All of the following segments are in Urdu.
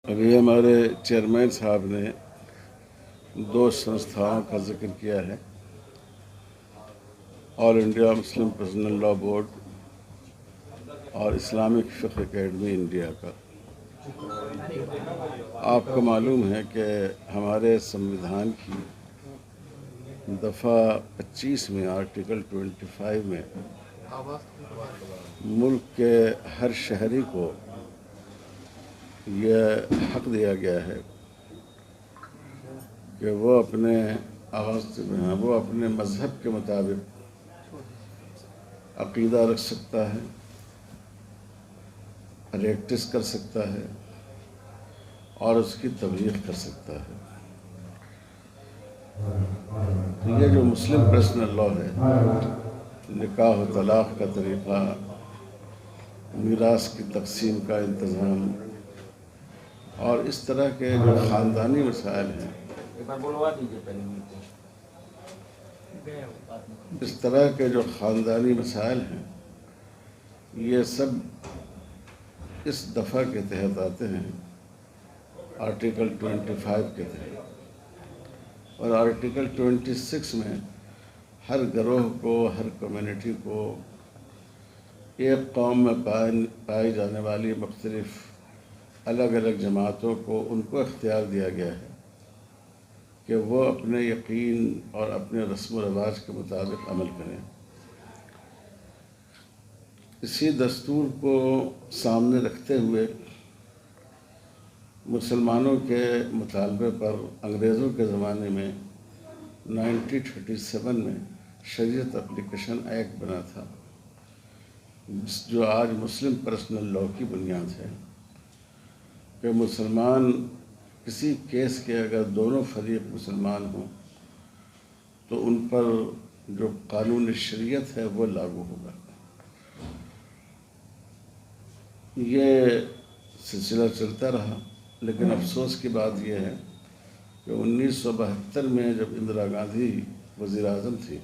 ابھی ہمارے چیئرمین صاحب نے دو سنستھاؤں کا ذکر کیا ہے، All India Muslim Personal Law Board اور اسلامک فقہ اکیڈمی انڈیا کا۔ آپ کو معلوم ہے کہ ہمارے سمویدھان کی دفعہ 25 میں آرٹیکل 25 میں ملک کے ہر شہری کو یہ حق دیا گیا ہے کہ وہ اپنے وہ اپنے مذہب کے مطابق عقیدہ رکھ سکتا ہے، پریکٹس کر سکتا ہے اور اس کی تبلیغ کر سکتا ہے۔ تو یہ جو مسلم پرسنل لاء ہے، نکاح و طلاق کا طریقہ، میراث کی تقسیم کا انتظام اور اس طرح کے جو خاندانی مسائل ہیں، اس طرح کے جو خاندانی مسائل ہیں، یہ سب اس دفعہ کے تحت آتے ہیں، آرٹیکل 25 کے تحت۔ اور آرٹیکل 26 میں ہر گروہ کو، ہر کمیونٹی کو، ایک قوم میں پائی جانے والی مختلف الگ الگ جماعتوں کو ان کو اختیار دیا گیا ہے کہ وہ اپنے یقین اور اپنے رسم و رواج کے مطابق عمل کریں۔ اسی دستور کو سامنے رکھتے ہوئے مسلمانوں کے مطالبے پر انگریزوں کے زمانے میں 1937 میں شریعت اپلیکیشن ایکٹ بنا تھا، جو آج مسلم پرسنل لاء کی بنیاد ہے، کہ مسلمان کسی کیس کے اگر دونوں فریق مسلمان ہوں تو ان پر جو قانون شریعت ہے وہ لاگو ہوگا۔ یہ سلسلہ چلتا رہا، لیکن افسوس کی بات یہ ہے کہ 1972 میں جب اندرا گاندھی وزیر اعظم تھی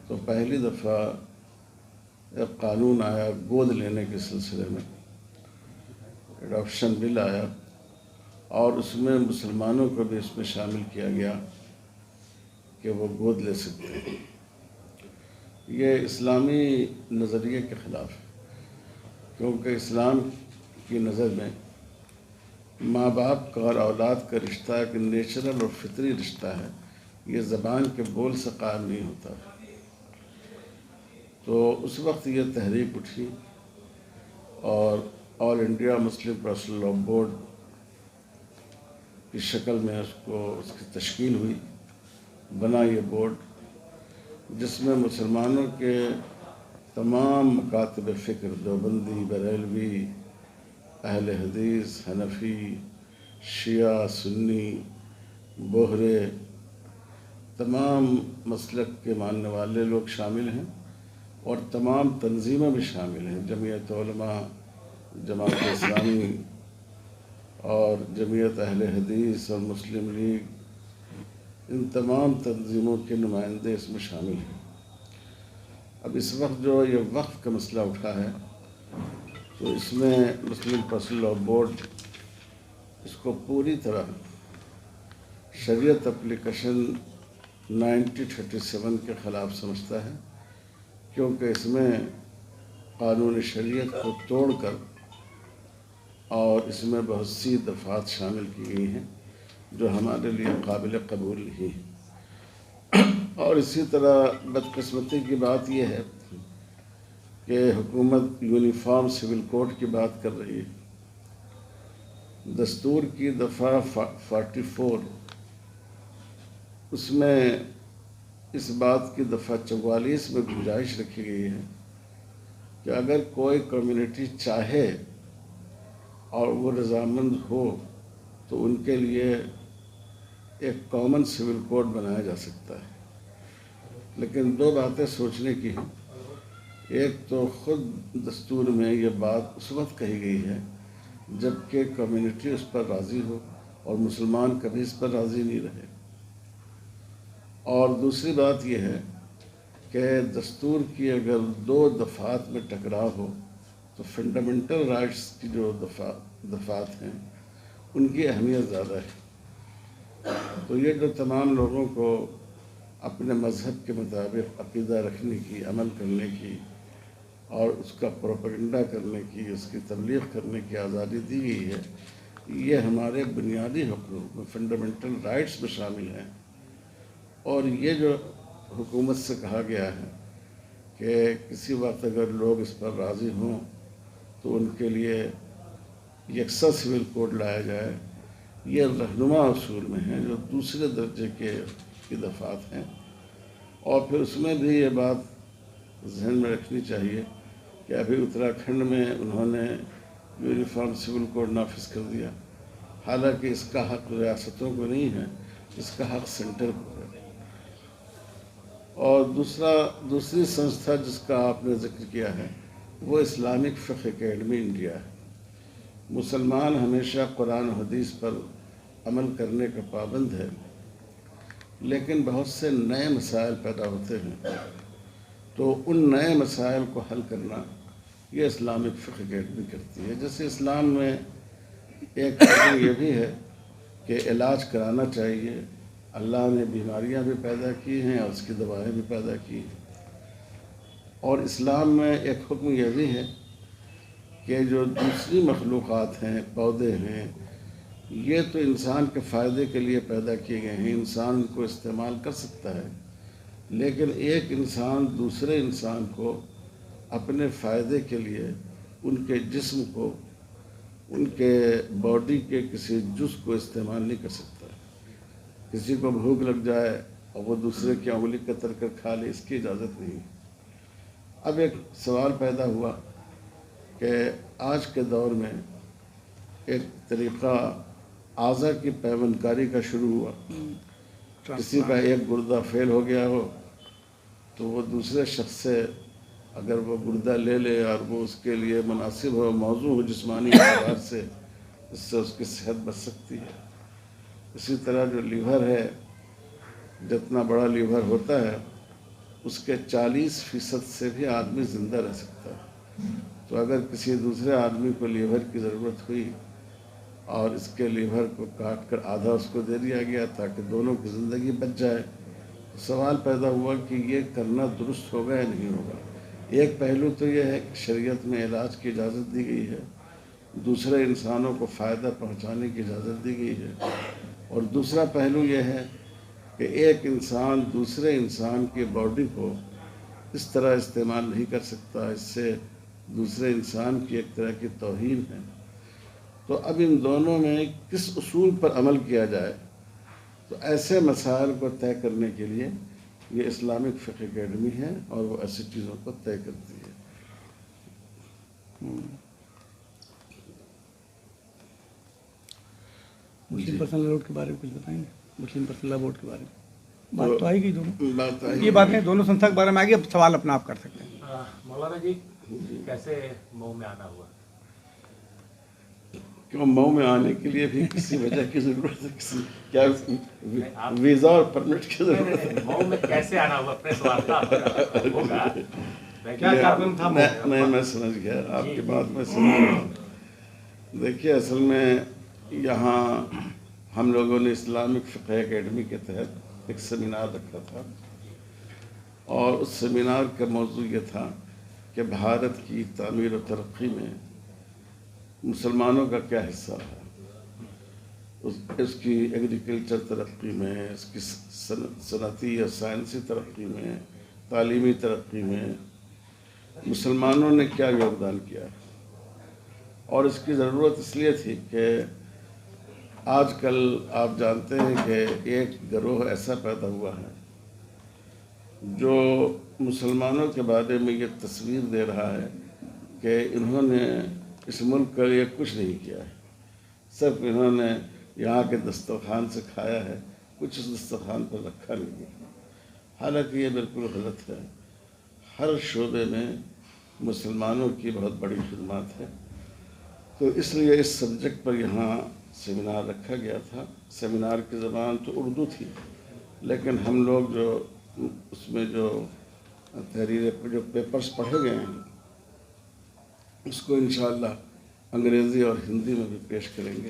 تو پہلی دفعہ ایک قانون آیا گود لینے کے سلسلے میں، اڈاپشن بل آیا، اور اس میں مسلمانوں کو بھی اس میں شامل کیا گیا کہ وہ گود لے سکتے ہیں۔ یہ اسلامی نظریے کے خلاف ہے، کیونکہ اسلام کی نظر میں ماں باپ کا اور اولاد کا رشتہ ایک نیچرل اور فطری رشتہ ہے، یہ زبان کے بول سے قائم نہیں ہوتا۔ تو اس وقت یہ تحریک اٹھی اور All India Muslim Personal Law Board کی شکل میں اس کی تشکیل ہوئی، بنا یہ بورڈ، جس میں مسلمانوں کے تمام مکاتب فکر، دیوبندی، بریلوی، اہل حدیث، حنفی، شیعہ، سنی، بوہرے، تمام مسلک کے ماننے والے لوگ شامل ہیں، اور تمام تنظیمیں بھی شامل ہیں، جمعیت علماء، جماعت اسلامی اور جمعیت اہل حدیث اور مسلم لیگ، ان تمام تنظیموں کے نمائندے اس میں شامل ہیں۔ اب اس وقت جو یہ وقف کا مسئلہ اٹھا ہے، تو اس میں مسلم پرسنل لاء بورڈ اس کو پوری طرح شریعت اپلیکیشن 1937 کے خلاف سمجھتا ہے، کیونکہ اس میں قانون شریعت کو توڑ کر اور اس میں بہت سی دفعات شامل کی گئی ہیں جو ہمارے لیے قابل قبول نہیں ہیں۔ اور اسی طرح بدقسمتی کی بات یہ ہے کہ حکومت یونیفارم سول کوڈ کی بات کر رہی ہے۔ دستور کی دفعہ 44 اس میں اس بات کی دفعہ 44 میں گنجائش رکھی گئی ہے کہ اگر کوئی کمیونٹی چاہے اور وہ رضامند ہو تو ان کے لیے ایک کامن سول کوڈ بنایا جا سکتا ہے۔ لیکن دو باتیں سوچنے کی ہیں، ایک تو خود دستور میں یہ بات اس وقت کہی گئی ہے جب کہ کمیونٹی اس پر راضی ہو، اور مسلمان کبھی اس پر راضی نہیں رہے، اور دوسری بات یہ ہے کہ دستور کی اگر دو دفعات میں ٹکراؤ ہو تو فنڈامنٹل رائٹس کی جو دفعات ہیں ان کی اہمیت زیادہ ہے۔ تو یہ جو تمام لوگوں کو اپنے مذہب کے مطابق عقیدہ رکھنے کی، عمل کرنے کی اور اس کا پروپیگنڈا کرنے کی، اس کی تبلیغ کرنے کی آزادی دی گئی ہے، یہ ہمارے بنیادی حقوق میں، فنڈامنٹل رائٹس میں شامل ہیں۔ اور یہ جو حکومت سے کہا گیا ہے کہ کسی وقت اگر لوگ اس پر راضی ہوں تو ان کے لیے یکساں سول کوڈ لایا جائے، یہ رہنما اصول میں ہیں جو دوسرے درجے کی دفعات ہیں۔ اور پھر اس میں بھی یہ بات ذہن میں رکھنی چاہیے کہ ابھی اتراکھنڈ میں انہوں نے یونیفارم سول کوڈ نافذ کر دیا، حالانکہ اس کا حق ریاستوں کو نہیں ہے، اس کا حق سینٹر کو ہے۔ اور دوسری سنستھا جس کا آپ نے ذکر کیا ہے وہ اسلامک فقہ اکیڈمی انڈیا ہے۔ مسلمان ہمیشہ قرآن و حدیث پر عمل کرنے کا پابند ہے، لیکن بہت سے نئے مسائل پیدا ہوتے ہیں، تو ان نئے مسائل کو حل کرنا یہ اسلامک فقہ اکیڈمی کرتی ہے۔ جیسے اسلام میں ایک حکم یہ بھی ہے کہ علاج کرانا چاہیے، اللہ نے بیماریاں بھی پیدا کی ہیں اور اس کی دوائیں بھی پیدا کی ہیں۔ اور اسلام میں ایک حکم یہ بھی ہے کہ جو دوسری مخلوقات ہیں، پودے ہیں، یہ تو انسان کے فائدے کے لیے پیدا کیے گئے ہیں، انسان ان کو استعمال کر سکتا ہے، لیکن ایک انسان دوسرے انسان کو اپنے فائدے کے لیے ان کے جسم کو، ان کے باڈی کے کسی جز کو استعمال نہیں کر سکتا۔ کسی کو بھوک لگ جائے اور وہ دوسرے کی انگلی کتر کر کھا لے، اس کی اجازت نہیں۔ اب ایک سوال پیدا ہوا کہ آج کے دور میں ایک طریقہ اعضا کی پیوند کاری کا شروع ہوا، کسی کا ایک گردہ فیل ہو گیا ہو تو وہ دوسرے شخص سے اگر وہ گردہ لے لے اور وہ اس کے لیے مناسب ہو، موضوع ہو جسمانی اعتبار سے، اس سے اس کی صحت بچ سکتی ہے۔ اسی طرح جو لیور ہے، جتنا بڑا لیور ہوتا ہے اس کے 40% سے بھی آدمی زندہ رہ سکتا ہے۔ تو اگر کسی دوسرے آدمی کو لیور کی ضرورت ہوئی اور اس کے لیور کو کاٹ کر آدھا اس کو دے دیا گیا تاکہ دونوں کی زندگی بچ جائے، تو سوال پیدا ہوا کہ یہ کرنا درست ہوگا یا نہیں ہوگا۔ ایک پہلو تو یہ ہے کہ شریعت میں علاج کی اجازت دی گئی ہے، دوسرے انسانوں کو فائدہ پہنچانے کی اجازت دی گئی ہے، اور دوسرا پہلو یہ ہے کہ ایک انسان دوسرے انسان کی باڈی کو اس طرح استعمال نہیں کر سکتا، اس سے دوسرے انسان کی ایک طرح کی توہین ہے۔ تو اب ان دونوں میں کس اصول پر عمل کیا جائے، تو ایسے مسائل کو طے کرنے کے لیے یہ اسلامک فقہ اکیڈمی ہے اور وہ ایسی چیزوں کو طے کرتی ہے۔ مسلم پرسنل لا بورڈ کے بارے میں کچھ بتائیں گے؟ مسلم پرسنل لا بورڈ کے بارے میں بات تو آئے گی، دونوں یہ باتیں دونوں سنستھا کے بارے میں آ گئی، اب سوال اپنا آپ کر سکتے ہیں۔ مولانا جی کیسے مئو میں آنا ہوا؟ کیوں مئو میں آنے کے لیے بھی کسی وجہ کی ضرورت ہے؟ کسی کیا ویزا اور پرمٹ کی ضرورت ہے؟ مئو میں کیسے آنا ہوا؟ پریس وارتا ہوگا، کیا کارن تھا؟ نہیں، میں سمجھ گیا آپ کی بات، میں سمجھ رہا ہوں۔ دیکھیے، اصل میں یہاں ہم لوگوں نے اسلامک فقہ اکیڈمی کے تحت ایک سیمینار رکھا تھا، اور اس سیمینار کا موضوع یہ تھا کہ بھارت کی تعمیر و ترقی میں مسلمانوں کا کیا حصہ ہے، اس کی ایگریکلچر ترقی میں، اس کی صنعتی اور سائنسی ترقی میں، تعلیمی ترقی میں مسلمانوں نے کیا یوگدان کیا۔ اور اس کی ضرورت اس لیے تھی کہ آج کل آپ جانتے ہیں کہ ایک گروہ ایسا پیدا ہوا ہے جو مسلمانوں کے بارے میں یہ تصویر دے رہا ہے کہ انہوں نے اس ملک کے لیے کچھ نہیں کیا ہے، صرف انہوں نے یہاں کے دسترخوان سے کھایا ہے، کچھ اس دسترخوان پر رکھا نہیں ہے۔ حالانکہ یہ بالکل غلط ہے۔ ہر شعبے میں مسلمانوں کی بہت بڑی خدمات ہے۔ تو اس لیے اس سبجیکٹ پر یہاں سیمینار رکھا گیا تھا۔ سیمینار کی زبان تو اردو تھی، لیکن ہم لوگ جو اس میں جو تحریریں، جو پیپرز پڑھے گئے ہیں، اس کو انشاءاللہ انگریزی اور ہندی میں بھی پیش کریں گے۔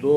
2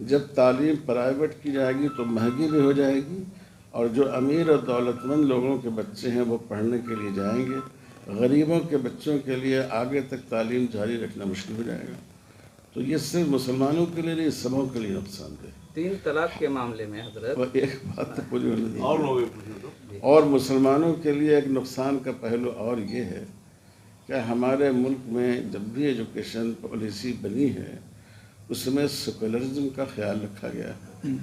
جب تعلیم پرائیویٹ کی جائے گی تو مہنگی بھی ہو جائے گی، اور جو امیر اور دولت مند لوگوں کے بچے ہیں وہ پڑھنے کے لیے جائیں گے، غریبوں کے بچوں کے لیے آگے تک تعلیم جاری رکھنا مشکل ہو جائے گا۔ تو یہ صرف مسلمانوں کے لیے نہیں، سبوں کے لیے نقصان دہ۔ 3 طلاق کے معاملے میں حضرت اور ایک بات تو پوری ہونے دیجیے، اور مسلمانوں کے لیے ایک نقصان کا پہلو اور یہ ہے کہ ہمارے ملک میں جب بھی ایجوکیشن پالیسی بنی ہے اس میں سیکولرزم کا خیال رکھا گیا ہے،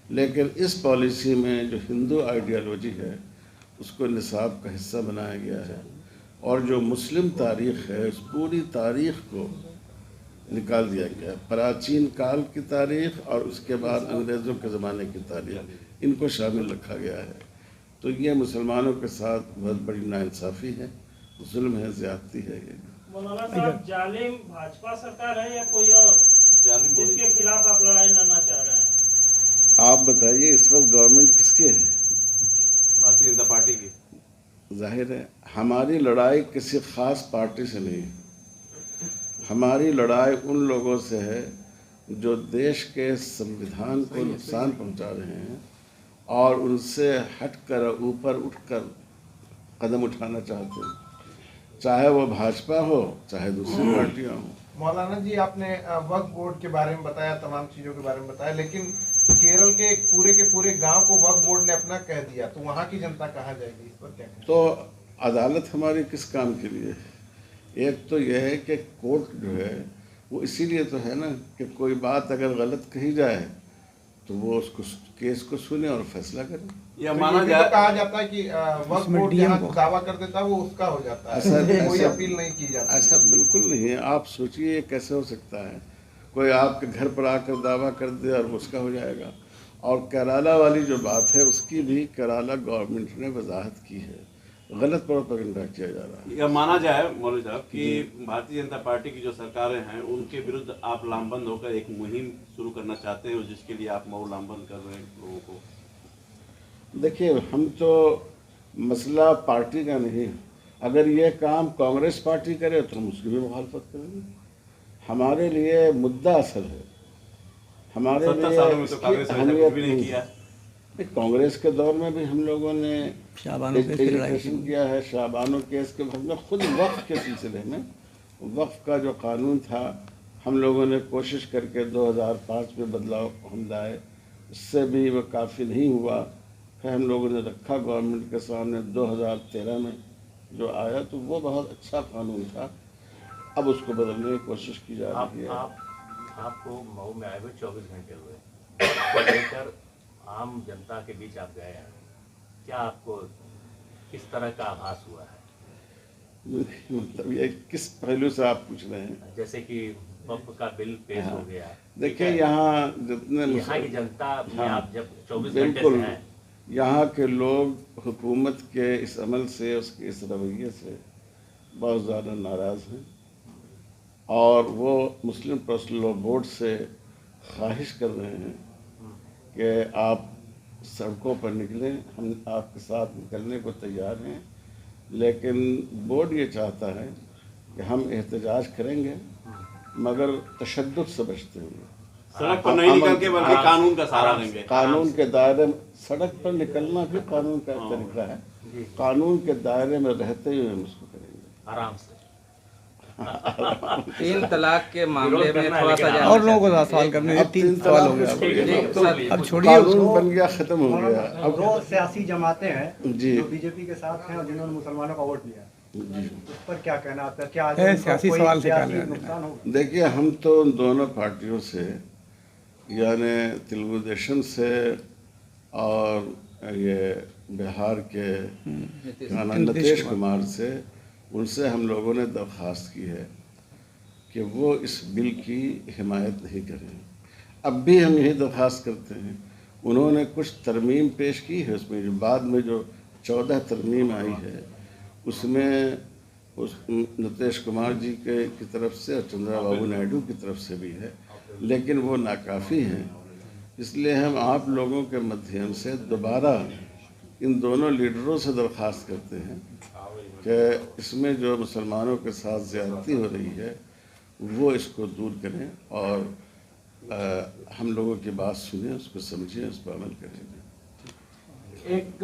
لیکن اس پالیسی میں جو ہندو آئیڈیالوجی ہے اس کو نصاب کا حصہ بنایا گیا ہے، اور جو مسلم تاریخ ہے اس پوری تاریخ کو نکال دیا گیا ہے، پراچین کال کی تاریخ اور اس کے بعد انگریزوں کے زمانے کی تاریخ، ان کو شامل رکھا گیا ہے۔ تو یہ مسلمانوں کے ساتھ بہت بڑی ناانصافی ہے، ظلم ہے، زیادتی ہے۔ یہ مولانا صاحب، جالم بھاجپا سرکار ہے یا کوئی اور جس کے خلاف آپ لڑائی لڑنا چاہ رہے ہیں؟ آپ بتائیے اس وقت گورنمنٹ کس کے ہے؟ بھارتیہ جنتا پارٹی کی۔ ظاہر ہے ہماری لڑائی کسی خاص پارٹی سے نہیں، ہماری لڑائی ان لوگوں سے ہے جو دیش کے سموِدھان کو نقصان پہنچا رہے ہیں اور ان سے ہٹ کر اوپر اٹھ کر قدم اٹھانا چاہتے ہیں، چاہے وہ بھاجپا ہو چاہے دوسری پارٹیاں ہوں۔ مولانا جی، آپ نے وقف بورڈ کے بارے میں بتایا، تمام چیزوں کے بارے میں بتایا، لیکن کیرل کے پورے گاؤں کو وقف بورڈ نے اپنا کہہ دیا، تو وہاں کی جنتا کہاں جائے گی؟ اس پر کیا کہیں؟ تو عدالت ہماری کس کام کے لیے ہے؟ ایک تو یہ ہے کہ کورٹ جو ہے وہ اسی لیے تو ہے نا کہ کوئی بات اگر غلط کہی جائے تو وہ اس کو کیس کو سنے اور فیصلہ کرے۔ یہ تو مانا یہ بھی جائے تو کہا جاتا ہے کہ وقف بورڈ جہاں دعویٰ کر دیتا ہے وہ اس کا ہو جاتا ہے، کوئی اپیل نہیں کی جاتی۔ ایسا بالکل نہیں ہے، آپ سوچئے یہ کیسے ہو سکتا ہے؟ کوئی آپ کے گھر پر آ کر دعویٰ کر دے اور اس کا ہو جائے گا۔ اور کیرالہ والی جو بات ہے اس کی بھی کیرالہ گورنمنٹ نے وضاحت کی ہے، غلط پروپیگنڈا کیا جا رہا ہے۔ یہ مانا جائے مولوی صاحب کہ بھارتیہ جنتا پارٹی کی جو سرکاریں ہیں ان کے ورد آپ لام بند ہو کر ایک مہم شروع کرنا چاہتے ہیں، جس کے لیے آپ مئو لام بند کر رہے ہیں لوگوں کو۔ دیکھیے، ہم تو مسئلہ پارٹی کا نہیں، اگر یہ کام کانگریس پارٹی کرے تو ہم اس کی بھی مخالفت کریں گے۔ ہمارے لیے مدعا اصل ہے، ہمارے 70 سالوں میں لیے تو اس کی کانگریس نے اہمیت کچھ بھی نہیں نہیں کیا۔ ہے۔ کانگریس کے دور میں بھی ہم لوگوں نے شعبانوں کیس کی لڑائی ایجوکیشن کیا ہے، شعبانوں کیس کے بعد میں خود وقف کے سلسلے میں وقف کا جو قانون تھا ہم لوگوں نے کوشش کر کے 2005 میں بدلاؤ ہم لائے، اس سے بھی وہ کافی نہیں ہوا، پھر ہم لوگوں نے رکھا گورنمنٹ کے سامنے 2013 میں جو آیا تو وہ بہت اچھا قانون تھا، اب اس کو بدلنے کی کوشش کی جا رہی ہے۔ آپ کو مئو میں آئے ہوئے 24 گھنٹے ہوئے، اس کو لے کر عام جنتا کے بیچ آپ گئے ہیں، کیا آپ کو کس طرح کا آبھاس ہوا ہے؟ مطلب یہ کس پہلو سے آپ پوچھ رہے ہیں؟ جیسے کہ وقف کا بل پیش ہو گیا، دیکھیں یہاں جتنے یہاں کی جنتا میں آپ جب 24 گھنٹے بالکل سے ہیں، یہاں کے لوگ حکومت کے اس عمل سے، اس کے اس رویے سے بہت زیادہ ناراض ہیں، اور وہ مسلم پرسنل لاء بورڈ سے خواہش کر رہے ہیں کہ آپ سڑکوں پر نکلیں، ہم آپ کے ساتھ نکلنے کو تیار ہیں، لیکن بورڈ یہ چاہتا ہے کہ ہم احتجاج کریں گے مگر تشدد سے بچتے ہوئے، سڑک پر نہیں نکل کے بلکہ قانون کا سہارا لیں گے۔ قانون کے دائرے میں، سڑک پر نکلنا بھی قانون کا ایک طریقہ ہے، قانون کے دائرے میں رہتے ہوئے ہم اس کو کریں گے آرام سے۔ 3 طلاق کے معاملے میں تھوڑا سا اور لوگوں کو سوال کرنے ہیں، 3 سوال ہو گیا، اب چھوڑیے اس قانون کو۔ بن گیا، ختم ہو گیا۔ اب دو سیاسی جماعتیں ہیں جی جو بی جے پی کے ساتھ ہیں اور جنہوں نے مسلمانوں کا ووٹ لیا، اس پر کیا کہنا آپ کا؟ کیا ہے سیاسی کوئی سوال سے کیا سیاسی لینا دینا؟ نقصان ہوگا؟ دیکھیے، ہم تو ان دونوں پارٹیوں سے، یعنی تلگو دیشم سے اور یہ بہار کے نتیش کمار سے، ان سے ہم لوگوں نے درخواست کی ہے کہ وہ اس بل کی حمایت نہیں کریں۔ اب بھی ہم یہی درخواست کرتے ہیں۔ انہوں نے کچھ ترمیم پیش کی ہے، اس میں جو بعد میں جو 14 ترمیم آئی ہے اس میں اس نتیش کمار جی کی طرف سے اور چندرا بابو نائیڈو کی طرف سے بھی ہے، لیکن وہ ناکافی ہیں۔ اس لیے ہم آپ لوگوں کے مدھیم سے دوبارہ ان دونوں لیڈروں سے درخواست کرتے ہیں کہ اس میں جو مسلمانوں کے ساتھ زیادتی ہو رہی ہے وہ اس کو دور کریں اور ہم لوگوں کی بات سنیں, اس کو سمجھیں, اس پر عمل کریں. ایک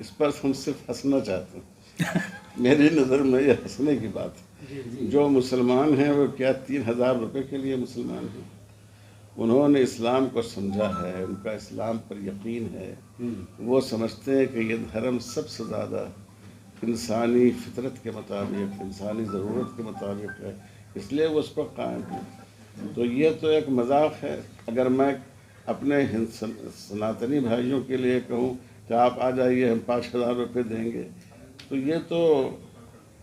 اس پر ہم صرف ہنسنا چاہتے ہیں. میری نظر میں یہ ہنسنے کی بات ہے. جو مسلمان ہیں وہ کیا 3,000 روپے کے لیے مسلمان ہیں؟ انہوں نے اسلام کو سمجھا ہے, ان کا اسلام پر یقین ہے, وہ سمجھتے ہیں کہ یہ دھرم سب سے زیادہ انسانی فطرت کے مطابق, انسانی ضرورت کے مطابق ہے, اس لیے وہ اس پر قائم ہے. تو یہ تو ایک مذاق ہے. اگر میں اپنے سناتنی بھائیوں کے لیے کہوں کہ آپ آ جائیے, ہم 5,000 روپے دیں گے, تو یہ تو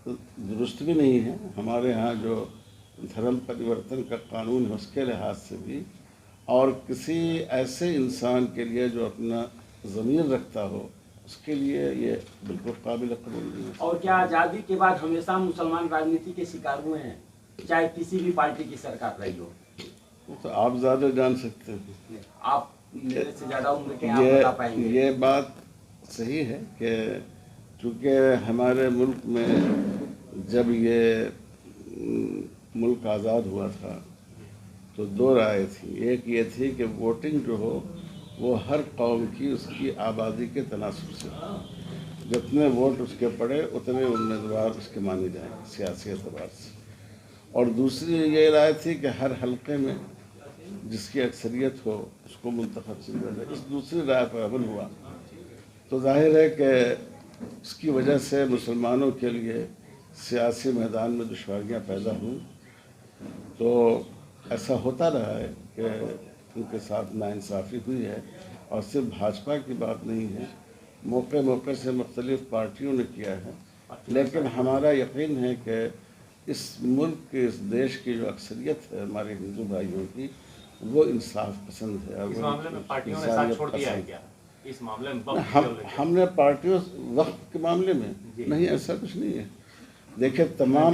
درست بھی نہیں ہے. ہمارے ہاں جو دھرم پریورتن کا قانون ہے اس کے لحاظ سے بھی, اور کسی ایسے انسان کے لیے جو اپنا ضمیر رکھتا ہو, اس کے لیے یہ بالکل قابل قبول نہیں ہے. اور کیا آزادی کے بعد ہمیشہ مسلمان راجنیتی کے شکار ہوئے ہیں, چاہے کسی بھی پارٹی کی سرکار رہی ہو؟ وہ تو آپ زیادہ جان سکتے ہیں. آپ میرے سے زیادہ عمر کے ہیں, آپ بتا پائیں گے. یہ بات صحیح ہے کہ چونکہ ہمارے ملک میں جب یہ ملک آزاد ہوا تھا تو 2 رائے تھیں. ایک یہ تھی کہ ووٹنگ جو ہو وہ ہر قوم کی اس کی آبادی کے تناسب سے, جتنے ووٹ اس کے پڑے اتنے امیدوار اس کے مانے جائیں سیاسی اعتبار سے. اور دوسری یہ رائے تھی کہ ہر حلقے میں جس کی اکثریت ہو اس کو منتخب کیا جائے. اس دوسری رائے پر عمل ہوا تو ظاہر ہے کہ اس کی وجہ سے مسلمانوں کے لیے سیاسی میدان میں دشواریاں پیدا ہوئیں. تو ایسا ہوتا رہا ہے کہ ان کے ساتھ ناانصافی ہوئی ہے, اور صرف بھاجپا کی بات نہیں ہے, موقع موقع سے مختلف پارٹیوں نے کیا ہے. لیکن ہمارا یقین ہے کہ اس ملک کے, اس دیش کی جو اکثریت ہے ہمارے ہندو بھائیوں کی, وہ انصاف پسند ہے. اس معاملے میں پارٹیوں نے ساتھ چھوڑ دیا ہے کیا؟ اس معاملے میں ہم نے پارٹیوں وقت کے معاملے میں نہیں, ایسا کچھ نہیں ہے. دیکھیں تمام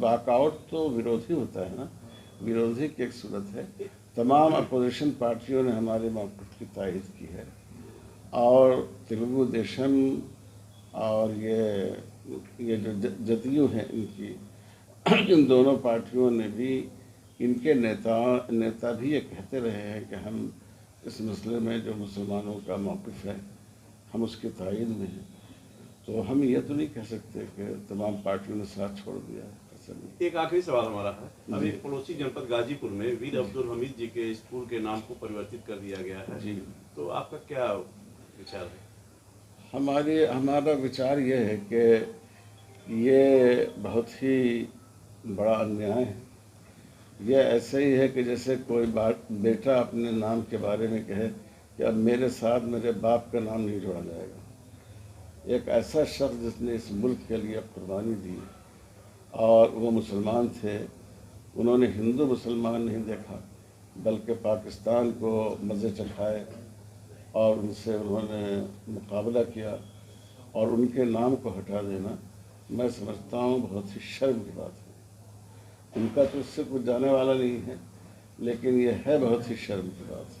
واک آؤٹ تو ورودھ ہی ہوتا ہے نا, ورودھی کی ایک صورت ہے. تمام اپوزیشن پارٹیوں نے ہمارے موقف کی تائید کی ہے, اور تلگو دیشم اور یہ جو جدیو ہیں ان کی, ان دونوں پارٹیوں نے بھی, ان کے نیتا بھی یہ کہتے رہے ہیں کہ ہم اس مسئلے میں جو مسلمانوں کا موقف ہے ہم اس کی تائید میں ہیں. تو ہم یہ تو نہیں کہہ سکتے کہ تمام پارٹیوں نے ساتھ چھوڑ دیا ہے, ایسا نہیں. ایک آخری سوال ہمارا ہے. ابھی پڑوسی جنپد غازی پور میں ویر عبدالحمید جی کے اسکول کے نام کو پریورتت کر دیا گیا ہے, جی, تو آپ کا کیا وچار ہے؟ ہمارا وچار یہ ہے کہ یہ بہت ہی بڑا انیائے ہے. یہ ایسے ہی ہے کہ جیسے کوئی بیٹا اپنے نام کے بارے میں کہے کہ اب میرے ساتھ میرے باپ کا نام نہیں جوڑا جائے گا. ایک ایسا شخص جس نے اس ملک کے لیے قربانی دی, اور وہ مسلمان تھے, انہوں نے ہندو مسلمان نہیں دیکھا بلکہ پاکستان کو مزے چکھائے, اور ان سے انہوں نے مقابلہ کیا, اور ان کے نام کو ہٹا دینا میں سمجھتا ہوں بہت ہی شرم کی بات ہے. ان کا تو اس سے کچھ جانے والا نہیں ہے, لیکن یہ ہے بہت ہی شرم کی بات.